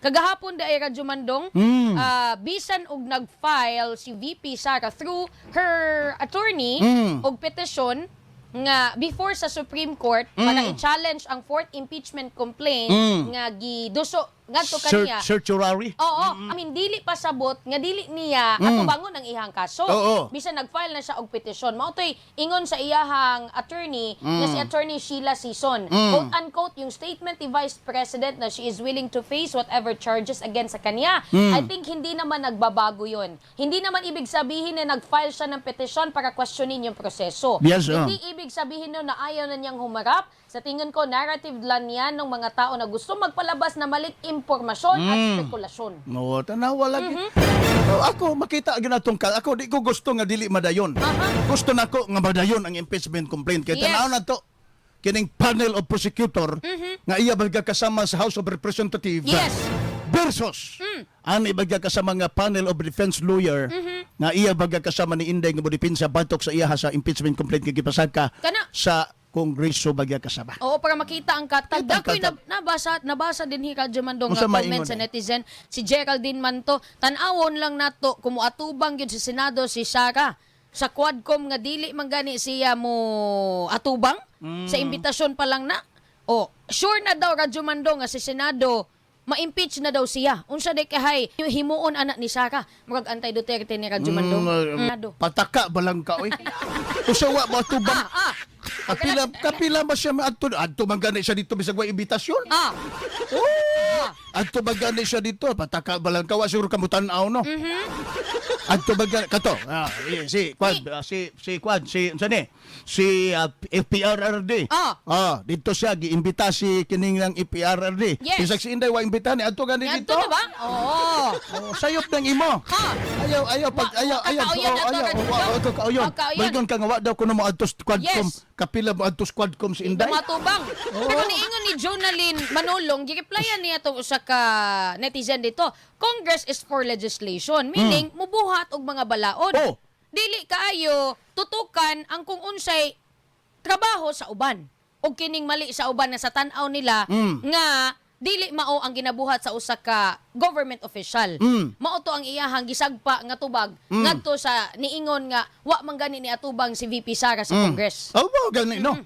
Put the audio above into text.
Kagahapon da ay Radyo Mandong, bisan og nag-file si VP Sara through her attorney og petisyon nga before sa Supreme Court para i-challenge ang fourth impeachment complaint nga giduso ngadto kaniya. Certiorari? Oo, I mean dili pa sabot nga dili niya atubangon ang ihang kaso. Oo. Bisan nag-file na siya og petisyon. Mao toy ingon sa iyahang attorney nga si Attorney Sheila Sison. Quote unquote yung statement ni Vice President na she is willing to face whatever charges against sa kanya. I think hindi naman nagbabago yon. Hindi naman ibig sabihin na nag-file siya ng petisyon para questionin yung proseso. Yes, Hindi ibig sabihin na ayaw na niyang humarap. Sa tingin ko, narrative lang yan ng mga tao na gusto magpalabas na maling impormasyon at spekulasyon. No, tanawa lagi. Ako, makita agad natong ako, di ko gusto nga dili madayon. Gusto na ko nga madayon ang impeachment complaint. Kaya tanaw na to, kining panel of prosecutor nga iya bagay kasama sa House of Representatives Yes. versus ang ibagay kasama nga panel of defense lawyer nga iya bagay kasama ni Inday nga modipinsa batok sa iya sa impeachment complaint nga gipasaka Kana. sa Kongreso bagay kasama. Oo, para makita ang katag. Kita ang Dakoy katag. nabasa din hi Radyo Mandong Unsa nga may comment ingon sa eh? netizen. Si Geraldine Manto, tan-awon lang nato kumuatubang gyud sa Senado si Sara sa Quadcom nga dili man gani siya mo atubang sa imbitasyon pa lang na. O, sure na daw Radyo Mandong nga si Senado ma-impeach na daw siya. Unsa day kahay himuon anak ni Sara. Murag antay Duterte ni Radyo Mandong. Senado. Pataka balang ka oy. Usawa mo atubang. Kapila ba siya maadto? Adto man gani siya dito bisag wa imbitasyon. Adto ba gani siya dito? Pataka balang ka wa siguro kamutan-aw no. Adto ba gani kato? Si Quad si unsa ni? Si FPRRD. Dito siya giimbita si kining ng FPRRD. Yes. Bisag si Inday wa imbita ni adto gani Yan dito. to na ba? Oo. Sayop ng imo. Ayaw kauyon. Balgon ka nga wa daw kuno mo adto Quadcom. Yes. Kapila mo adto Quadcom si Inday. Matubang. Pero niingon ni Jonalyn Manulong, gireplyan niya to usa ka netizen dito. Congress is for legislation, meaning mubuhat og mga balaod. Oh. Dili kaayo tutukan ang kung unsay trabaho sa uban. Og kining mali sa uban na sa tan-aw nila nga dili mao ang ginabuhat sa usa ka government official. Mao to ang iyahang gisagpa nga tubag ngadto sa niingon nga wa man gani ni atubang si VP Sara sa Congress. Oh, gani no.